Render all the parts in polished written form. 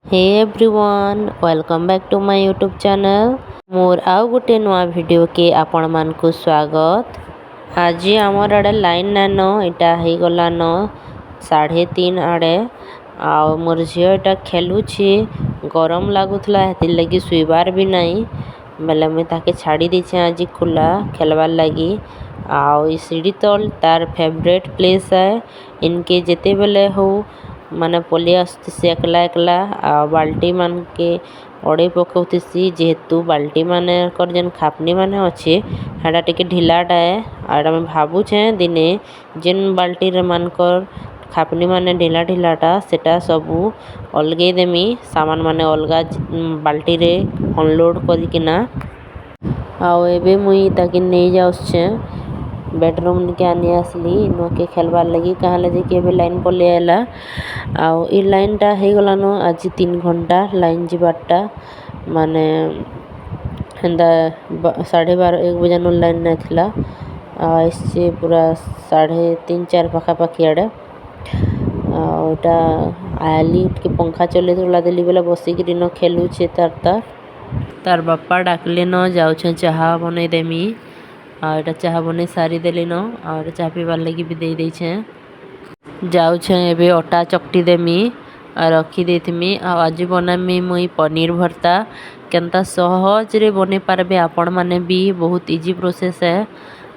Hey everyone, welcome back to my YouTube channel. मोर आउ गोटे नुआ वीडियो के आपण मानकु स्वागत। आज आमर आड़े लाइन नान इटा हो गलान 3:30 आड़े आउ मोर झील एटा खेलुछि गरम लगुला हेतिर लगी सुइबार भी नहीं बेले मुई ताके छाड़ी देछे आज खुला खेलबार लगी। आउ ई सीढ़ी तल तार फेवरेट प्लेस है इनके जेते बेले हो माने पलि आसुसी एकला एकला आ बाल्टी मान के अड़े पकाउथिसी जेहेतु बाल्टी माने कर जेन खापनी माने अच्छे हेडा टिके ढिलाटा है आड़ा मैं भाबुछे दिने जेन बाल्टी रे मानकर खापनी माने ढिला ढिलाटा सेटा सबू अलगे देमी सामान माने अलगा बाल्टी रे अनलोड करिकिना आउ एबे मुई ताके नहीं जाउछे बेडरूम के आनी आसली नो के खेलबार लगी कहाँ लगे कि एबे लाइन पले आला आउ ई लाइन टा हे गलान आज 3 घंटा लाइन जीवारटा माने हेंदा 12:30 1 बजे नो लाइन नहीं थिला इससे पूरा 3:30 4 पाखापाखि आड़े आउटा आली के पंखा चले तुला देली बेला बसिक न खेलुछे तार बापा डाकले न जाउछे चाहा बनै देमी आटा चाहा बने सारी देली न और चाह पीबार लगी भी दे देछे जाउछे एबे अटा चकटी देमी और रखी देथमी आज बनामी मुई पनीर भर्ता केनता सहज रे बने पारबे आपण माने भी बहुत इजी प्रोसेस है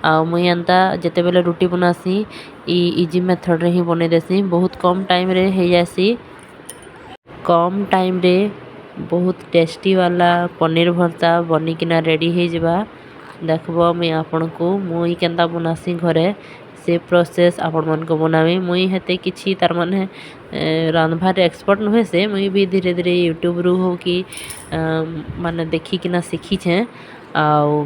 आ मुई एंता जेते बेले रोटी बनासी ई इजी मेथड रे ही बने देसी बहुत कम टाइम रे हे जासी कम टाइम रे बहुत टेस्टी वाला पनीर भर्ता बनी किना रेडी हे जबा देखबो मैं आपन को मुई केनता बनासी घरे से प्रोसेस आपण मन को बनावी मुई हेते किछि तार माने रांधबार एक्सपर्ट नहे से मुई भी धीरे धीरे यूट्यूब रु हो कि माने देखि किना सीखी छे आउ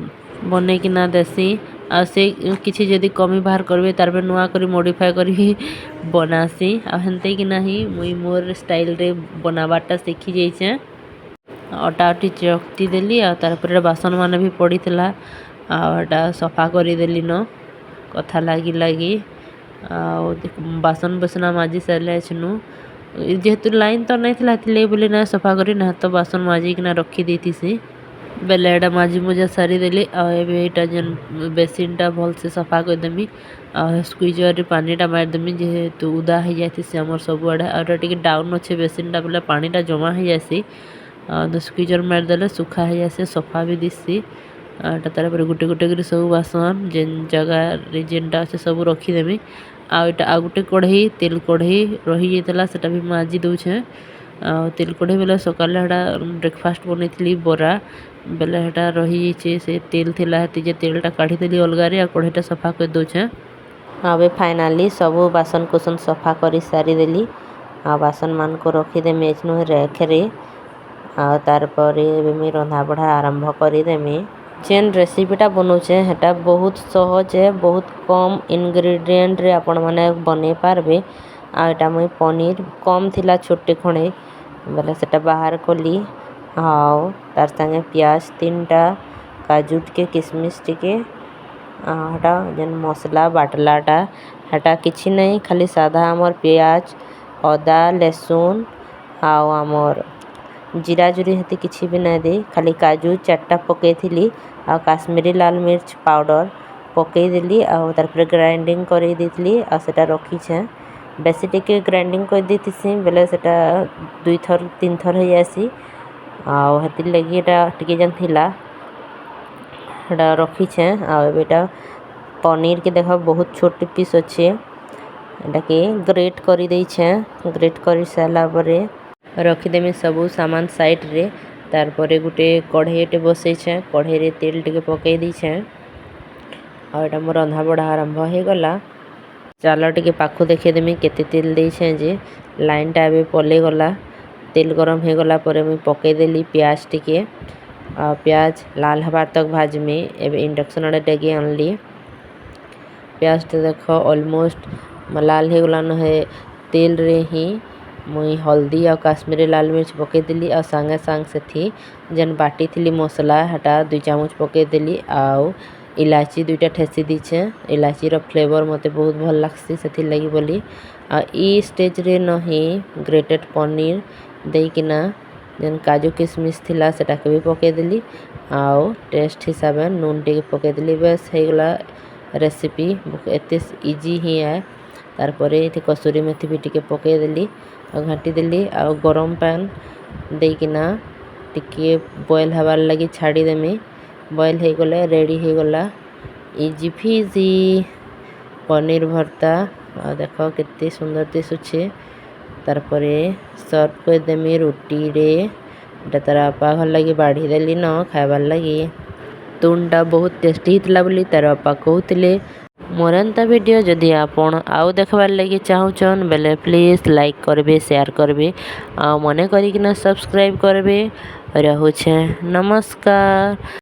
बने किना देसी आ से किछि जदी कमी बाहर करबे तार पे नुआ करी मॉडिफाई करी बनासी आ हेनते किना ही मुई मोर स्टाइल रे बनाबाटा सीखी जाइछे अटा अटी चकटी देली आ तार पर बासन माने भी पड़ीला आटा सफा करी देली न कथा लागी लागी आ बासन बसना माजी सारे छनु जेहेतु लाइन तो नहीं थिला थिले बोले ना सफा करी ना तो बासन माजी किना रखी देती सी बेले एटा माजी मुजा सारी देली आ एबे एटा जन बेसिनटा भल से सफा कर देमी आ स्क्वीजर रे पानीटा मार देमी जेहेतु उदा हे जाती से हमर सब आडे आटा टिके डाउन अच्छे बेसिनटा बोले पानीटा जमा हे जासी स्क्वीजर मार देले सुखा हे जासे सफा भी दिसी आटा तार पर गुटे गुटे कर सब बासन जेन जगह रे जेनटा अच्छे सब रखीदेमी आटा आ गुटे कढ़ई तेल कढ़ई रही जाता सेटा भी माजी दूचे तेल कढ़ई बेले सकाले हेटा ब्रेकफास्ट बनई बरा बेले हेटा रही से तेल थिला हेती जे तेलटा काढ़ी देली अलगा रे आ कढ़ईटा सफा कर दोचे आबे फाइनली सब बासन कुसन सफा करी सारी देली आ बासन मान को रखी देमी एचनु रैक रे आ तार पर एबे रंधा बढ़ा आरंभ करी देमी जेन रेसिपीटा बनाऊे हेटा बहुत सहज है बहुत कम इनग्रेडिएंट रे आपण माने बने पारबे आ एटा मुई पनीर कम थिला छोटे खणे बेले सेटा बाहर कली आउ तार संगे प्याज 3टा काजू के किशमिश टिके हेटा जेन मसला बाटलाटा हेटा किछि नहीं खाली सादा हमर प्याज अदा लहसुन आउ हमर जीरा जुरी हेती किछि भी नहीं दे खाली काजू 4टा पके थिली आ काश्मीरी लाल मिर्च पाउडर पकई देली आ तार पर ग्राइंडिंग कर देली आ सेटा रखी छे बेसी टिके ग्राइंडिंग कर देती बेले सेटा 2 थर 3 थर हो जासी आ हेतिर लगी एटा टिके जन थिला हेटा रखी छे आ एटा पनीर के देखो बहुत छोटे पीस अच्छे एटा के ग्रेट कर दे छे ग्रेट कर साला परे रखीदेमी सबू सामान साइड रे तार परे गुटे कढ़ईटे बसई छे कढ़ई रे तेल टिके पकई दी छे आ एटा मोर रंधा बढ़ा आरंभ हो गला चाल टिके पाखु देखै देमी केते तेल दे छे जे लाइन टा एबे पले गला तेल गरम हो गला परे मुई पकई देली प्याज टिके आ प्याज लाल हबार तक भाजमी एबे इंडक्शन आड़े डेगे आनली प्याज तो देखो ऑलमोस्ट लाल हो गला न है तेल रे ही मुई हल्दी और काश्मीरी लाल मिर्च पकई देली और संगे संग से थी जेन बाटी थिली मसला हटा 2 चामच पकई देली आउ इलायची 2टा ठेसी दीछे इलायची रो फ्लेवर मते बहुत भल लागसी सेथि लगी बोली आ ई स्टेज रे नही ग्रेटेड पनीर देकिना जेन काजू किशमिश थिला सेटा के भी पके देली आउ टेस्ट हिसाब नून टे पके देली बस हे गला रेसिपी एते इजी ही है। तार परे इथे कसूरी मेथी भी टिके पके देली आ घाटी देली आ गरम पैन देकिना टिके बॉयल हबार लगी छाड़ी देमी बॉयल हो गले रेडी हो गला इजी फिजी पनीर भर्ता आ देखो कितनी सुंदर दिशुचे। तार परे सर्व कर देमी रोटी रे तार बापा घर लगी बाढ़ी देली न खाइबार लगी तुनटा बहुत टेस्टी हितला बोली तार बापा कहते मोर एंता वीडियो जदि आपण आउ देखबार लगी चाहूचन बेले प्लीज लाइक करबे शेयर करबे आ मने करिकिना सब्सक्राइब करबे। रहुछे नमस्कार।